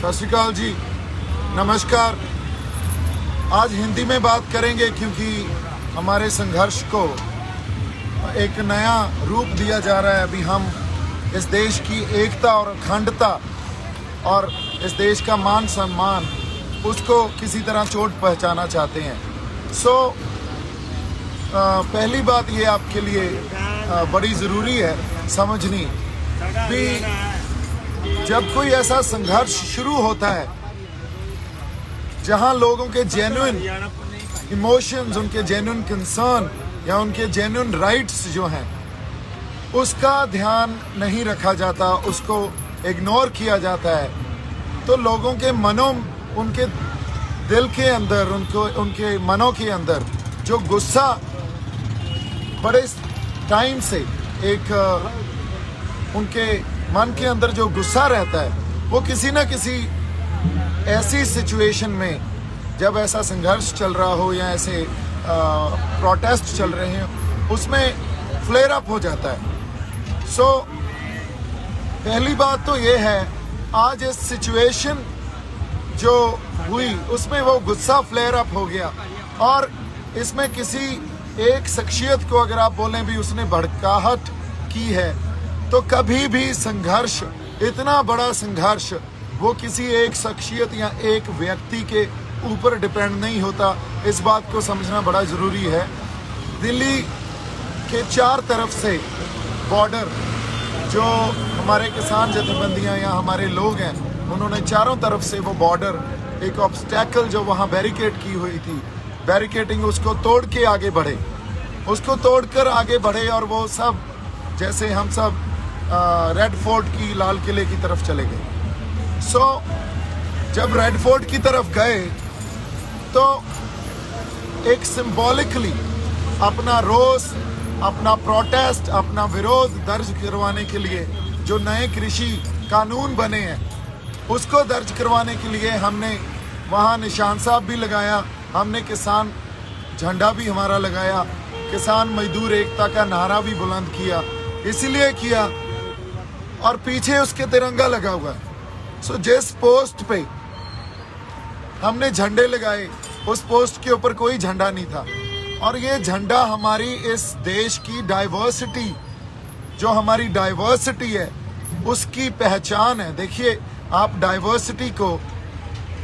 सत श्री अकाल जी, नमस्कार। आज हिंदी में बात करेंगे क्योंकि हमारे संघर्ष को एक नया रूप दिया जा रहा है। अभी हम इस देश की एकता और अखंडता और इस देश का मान सम्मान उसको किसी तरह चोट पहुंचाना चाहते हैं। पहली बात ये आपके लिए बड़ी ज़रूरी है समझनी कि जब कोई ऐसा संघर्ष शुरू होता है जहां लोगों के जेन्युइन इमोशंस, उनके जेन्युइन कंसर्न या उनके जेन्युइन राइट्स जो हैं उसका ध्यान नहीं रखा जाता, उसको इग्नोर किया जाता है, तो लोगों के मनों, उनके दिल के अंदर, उनके मनों के अंदर जो गुस्सा बड़े टाइम से एक उनके मन के अंदर जो गुस्सा रहता है वो किसी न किसी ऐसी सिचुएशन में, जब ऐसा संघर्ष चल रहा हो या ऐसे प्रोटेस्ट चल रहे हैं, उसमें फ्लेयर अप हो जाता है। पहली बात तो ये है, आज इस सिचुएशन जो हुई उसमें वो गुस्सा फ्लेयर अप हो गया और इसमें किसी एक शख्सियत को अगर आप बोलें भी उसने भड़काहट की है, तो कभी भी संघर्ष, इतना बड़ा संघर्ष, वो किसी एक शख्सियत या एक व्यक्ति के ऊपर डिपेंड नहीं होता। इस बात को समझना बड़ा ज़रूरी है। दिल्ली के चार तरफ से बॉर्डर, जो हमारे किसान जथेबंदियां या हमारे लोग हैं, उन्होंने चारों तरफ से वो बॉर्डर, एक ऑब्स्टैकल जो वहाँ बैरिकेड की हुई थी, बैरिकेडिंग, उसको तोड़ के आगे बढ़े, उसको तोड़कर आगे बढ़े और वो सब, जैसे हम सब रेड फोर्ट की, लाल किले की तरफ चले गए। जब रेड फोर्ट की तरफ गए तो एक सिंबॉलिकली अपना रोष, अपना प्रोटेस्ट, अपना विरोध दर्ज करवाने के लिए जो नए कृषि कानून बने हैं उसको दर्ज करवाने के लिए हमने वहाँ निशान साहब भी लगाया, हमने किसान झंडा भी हमारा लगाया, किसान मजदूर एकता का नारा भी बुलंद किया, इसीलिए किया, और पीछे उसके तिरंगा लगा हुआ है। जिस पोस्ट पे हमने झंडे लगाए उस पोस्ट के ऊपर कोई झंडा नहीं था, और ये झंडा हमारी इस देश की डाइवर्सिटी, जो हमारी डाइवर्सिटी है उसकी पहचान है। देखिए, आप डाइवर्सिटी को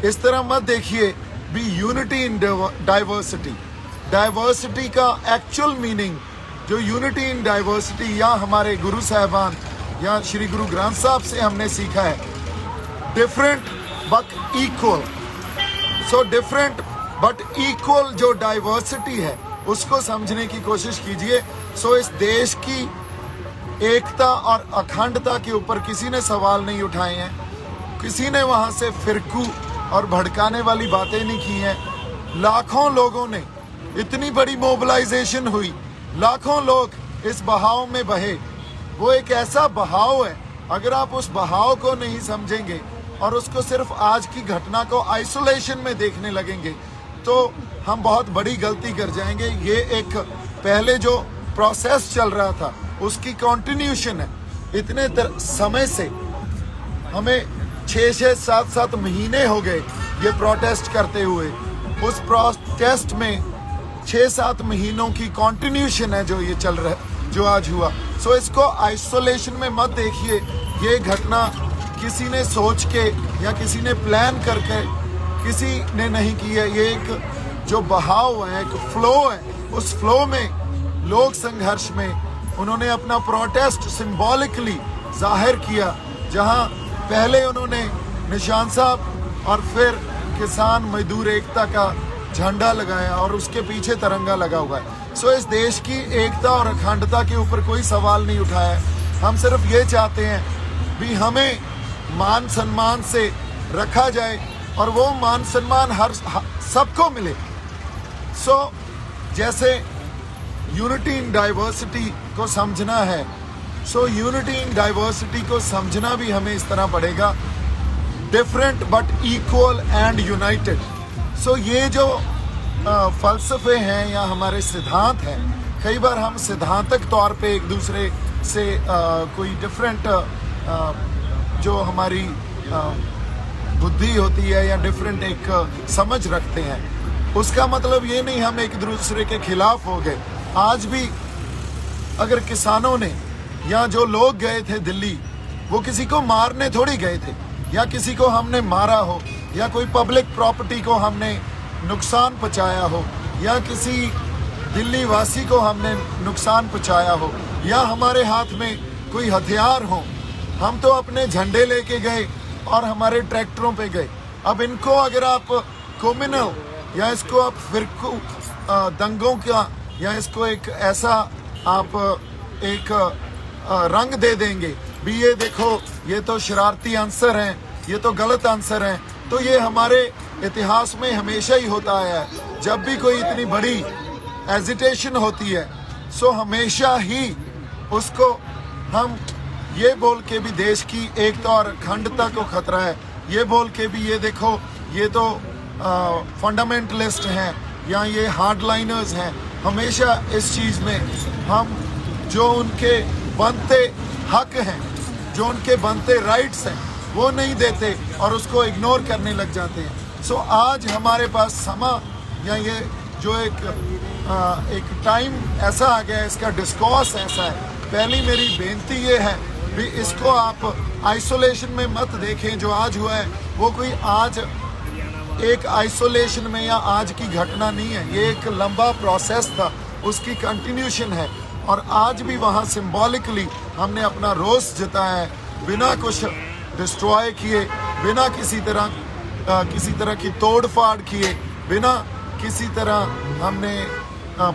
इस तरह मत देखिए भी यूनिटी इन डाइवर्सिटी। डाइवर्सिटी का एक्चुअल मीनिंग जो यूनिटी इन डाइवर्सिटी, या हमारे गुरु साहबान या श्री गुरु ग्रंथ साहब से हमने सीखा है, different but equal. Different but equal जो डाइवर्सिटी है उसको समझने की कोशिश कीजिए। इस देश की एकता और अखंडता के ऊपर किसी ने सवाल नहीं उठाए हैं, किसी ने वहाँ से फिरकू और भड़काने वाली बातें नहीं की हैं। लाखों लोगों ने, इतनी बड़ी मोबिलाइजेशन हुई, लाखों लोग इस बहाव में बहे। वो एक ऐसा बहाव है, अगर आप उस बहाव को नहीं समझेंगे और उसको सिर्फ आज की घटना को आइसोलेशन में देखने लगेंगे तो हम बहुत बड़ी गलती कर जाएंगे। ये एक पहले जो प्रोसेस चल रहा था उसकी कंटिन्यूशन है। इतने समय से हमें 6-6, 7-7 महीने हो गए ये प्रोटेस्ट करते हुए। उस प्रोटेस्ट में 6-7 महीनों की कंटिन्यूशन है जो ये चल रहा है, जो आज हुआ। इसको आइसोलेशन में मत देखिए। ये घटना किसी ने सोच के या किसी ने प्लान करके किसी ने नहीं की है। ये एक जो बहाव है, एक फ्लो है, उस फ्लो में लोग संघर्ष में उन्होंने अपना प्रोटेस्ट सिंबॉलिकली जाहिर किया, जहां पहले उन्होंने निशान साहब और फिर किसान मजदूर एकता का झंडा लगाया और उसके पीछे तिरंगा लगा हुआ है। इस देश की एकता और अखंडता के ऊपर कोई सवाल नहीं उठाया। हम सिर्फ ये चाहते हैं भी हमें मान सम्मान से रखा जाए और वो मान सम्मान हर सबको मिले। जैसे यूनिटी इन डाइवर्सिटी को समझना है, यूनिटी इन डाइवर्सिटी को समझना भी हमें इस तरह पड़ेगा, different but equal and United. ये जो फलसफे हैं या हमारे सिद्धांत हैं, कई बार हम सिद्धांतक तौर पे एक दूसरे से कोई डिफरेंट जो हमारी बुद्धि होती है या डिफरेंट एक समझ रखते हैं, उसका मतलब ये नहीं हम एक दूसरे के खिलाफ हो गए। आज भी अगर किसानों ने या जो लोग गए थे दिल्ली, वो किसी को मारने थोड़ी गए थे, या किसी को हमने मारा हो, या कोई पब्लिक प्रॉपर्टी को हमने नुकसान पहुंचाया हो, या किसी दिल्ली वासी को हमने नुकसान पहुंचाया हो, या हमारे हाथ में कोई हथियार हो। हम तो अपने झंडे लेके गए और हमारे ट्रैक्टरों पे गए। अब इनको अगर आप क्रिमिनल या इसको आप फिरकू दंगों का या इसको एक ऐसा आप एक रंग दे देंगे भी, ये देखो ये तो शरारती आंसर हैं, ये तो गलत आंसर हैं, तो ये हमारे इतिहास में हमेशा ही होता आया है। जब भी कोई इतनी बड़ी एजिटेशन होती है, सो हमेशा ही उसको हम ये बोल के भी देश की एकता और अखंडता को खतरा है, ये बोल के भी ये देखो ये तो फंडामेंटलिस्ट हैं या ये हार्डलाइनर्स हैं, हमेशा इस चीज़ में हम जो उनके बनते हक हैं, जो उनके बनते राइट्स हैं, वो नहीं देते और उसको इग्नोर करने लग जाते हैं। सो आज हमारे पास समा या ये जो एक टाइम ऐसा आ गया है, इसका डिस्कोर्स ऐसा है। पहली मेरी बेनती ये है भी इसको आप आइसोलेशन में मत देखें। जो आज हुआ है वो कोई आज एक आइसोलेशन में या आज की घटना नहीं है, ये एक लंबा प्रोसेस था, उसकी कंटिन्यूशन है। और आज भी वहाँ सिंबॉलिकली हमने अपना रोष जताया है, बिना कुछ डिस्ट्रॉय किए, बिना किसी तरह की तोड़ फाड़ किए, बिना किसी तरह हमने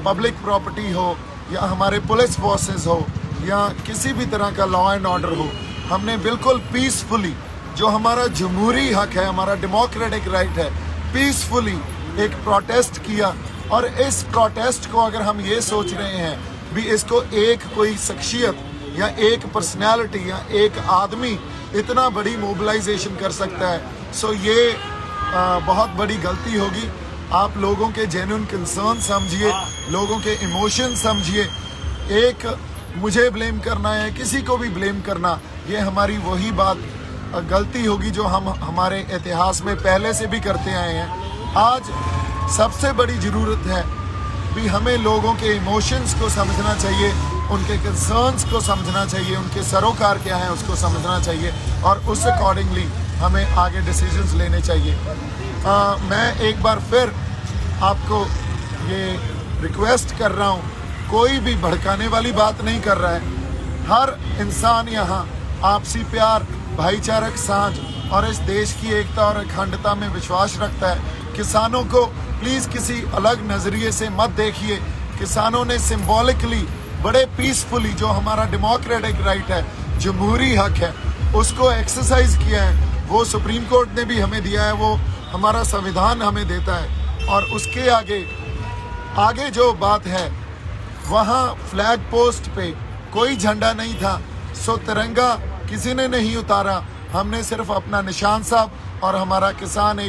पब्लिक प्रॉपर्टी हो या हमारे पुलिस फोर्सेस हो या किसी भी तरह का लॉ एंड ऑर्डर हो, हमने बिल्कुल पीसफुली, जो हमारा जमहूरी हक है, हमारा डेमोक्रेटिक राइट है, पीसफुली एक प्रोटेस्ट किया। और इस प्रोटेस्ट को अगर हम ये सोच रहे हैं भी इसको एक कोई शख्सियत या एक पर्सनैलिटी या एक आदमी इतना बड़ी मोबिलाइजेशन कर सकता है, सो ये बहुत बड़ी गलती होगी। आप लोगों के जेन्युइन कंसर्न समझिए, लोगों के इमोशन समझिए। एक मुझे ब्लेम करना है, किसी को भी ब्लेम करना, ये हमारी वही बात गलती होगी जो हम हमारे इतिहास में पहले से भी करते आए हैं। आज सबसे बड़ी ज़रूरत है भी हमें लोगों के इमोशंस को समझना चाहिए, उनके कंसर्न्स को समझना चाहिए, उनके सरोकार क्या है उसको समझना चाहिए और उस अकॉर्डिंगली हमें आगे डिसीजंस लेने चाहिए। मैं एक बार फिर आपको ये रिक्वेस्ट कर रहा हूँ, कोई भी भड़काने वाली बात नहीं कर रहा है। हर इंसान यहाँ आपसी प्यार, भाईचारक साझ और इस देश की एकता और अखंडता में विश्वास रखता है। किसानों को प्लीज़ किसी अलग नज़रिए से मत देखिए। किसानों ने सिंबॉलिकली बड़े पीसफुली, जो हमारा डेमोक्रेटिक राइट है, जमहूरी हक है, उसको एक्सरसाइज किया है। वो सुप्रीम कोर्ट ने भी हमें दिया है, वो हमारा संविधान हमें देता है। और उसके आगे जो बात है, वहाँ फ्लैग पोस्ट पे कोई झंडा नहीं था, सो तिरंगा किसी ने नहीं उतारा। हमने सिर्फ अपना निशान साहब और हमारा किसान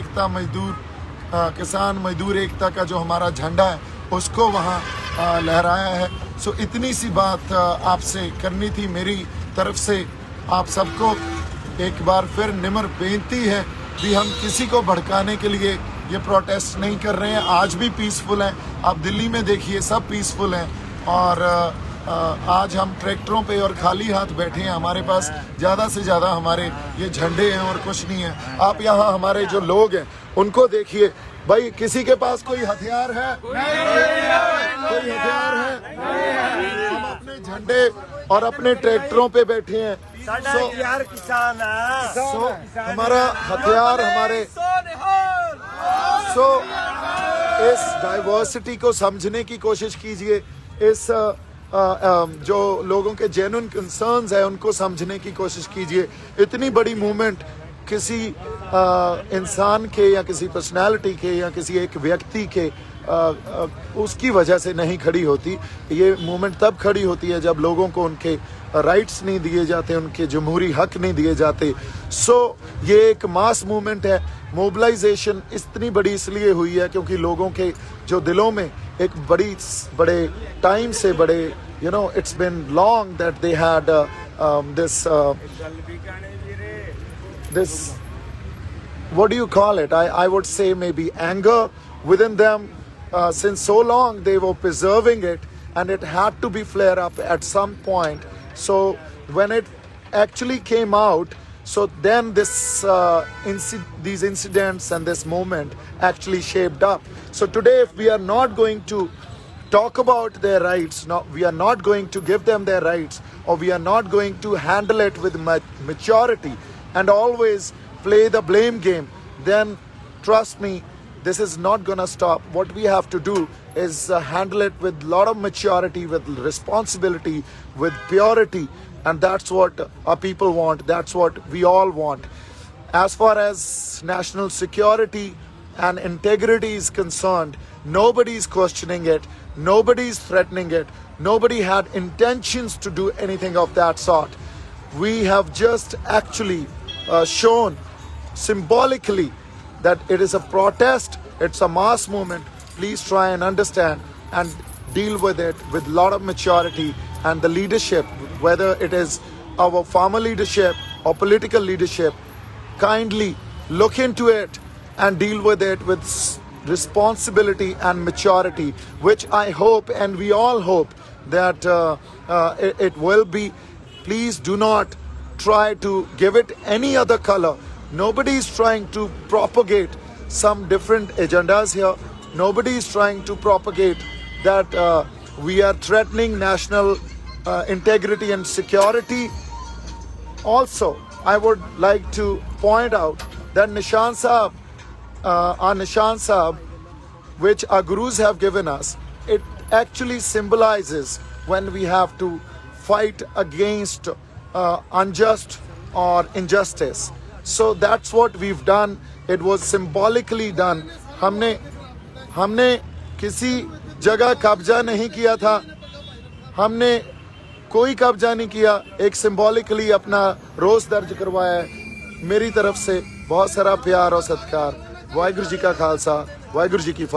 मजदूर एकता का जो हमारा झंडा है उसको वहाँ लहराया है। सो इतनी सी बात आपसे करनी थी मेरी तरफ से। आप सबको एक बार फिर निम्र बेनती है कि हम किसी को भड़काने के लिए ये प्रोटेस्ट नहीं कर रहे हैं। आज भी पीसफुल हैं, आप दिल्ली में देखिए सब पीसफुल हैं। और आज हम ट्रैक्टरों पे और खाली हाथ बैठे हैं, हमारे पास ज़्यादा से ज़्यादा हमारे ये झंडे हैं और कुछ नहीं है। आप यहाँ हमारे जो लोग हैं उनको देखिए, भाई किसी के पास कोई हथियार है? कोई हथियार है? हम अपने झंडे और अपने ट्रैक्टरों पे बैठे हैं। हमारा हथियार हमारे इस डाइवर्सिटी को समझने की कोशिश कीजिए। इस जो लोगों के जेन्युइन कंसर्न्स है उनको समझने की कोशिश कीजिए। इतनी बड़ी मूवमेंट किसी इंसान के या किसी पर्सनालिटी के या किसी एक व्यक्ति के उसकी वजह से नहीं खड़ी होती। ये मूवमेंट तब खड़ी होती है जब लोगों को उनके राइट्स नहीं दिए जाते, उनके जमहूरी हक नहीं दिए जाते। सो ये एक मास मूवमेंट है। मोबिलाइजेशन इतनी बड़ी इसलिए हुई है क्योंकि लोगों के जो दिलों में एक बड़े टाइम से it's been long that they had this what do you call it? I would say maybe anger within them. Since so long they were preserving it, and it had to be flare up at some point. So when it actually came out, so then this these incidents and this moment actually shaped up. So today, if we are not going to talk about their rights, we are not going to give them their rights, or we are not going to handle it with maturity and always play the blame game, then trust me, this is not gonna stop. What we have to do is handle it with a lot of maturity, with responsibility, with purity, and that's what our people want. That's what we all want. As far as national security and integrity is concerned, nobody is questioning it, nobody is threatening it, nobody had intentions to do anything of that sort. We have just actually shown symbolically that it is a protest, it's a mass movement. Please try and understand and deal with it with a lot of maturity, and the leadership, whether it is our farmer leadership or political leadership, kindly look into it and deal with it with responsibility and maturity, which I hope and we all hope that it will be. Please do not try to give it any other color. Nobody is trying to propagate some different agendas here. Nobody is trying to propagate that we are threatening national integrity and security. Also, I would like to point out that Nishan Sahib, our Nishan Sahib, which our gurus have given us, it actually symbolizes when we have to fight against unjust or injustice. So that's what we've done. It was symbolically done. हमने किसी जगह कब्जा नहीं किया था, हमने कोई कब्जा नहीं किया, एक सिंबॉलिकली अपना रोज दर्ज करवाया है। मेरी तरफ से बहुत सारा प्यार और सत्कार। वाहिगुरु जी का खालसा, वाहिगुरु जी की फतेह।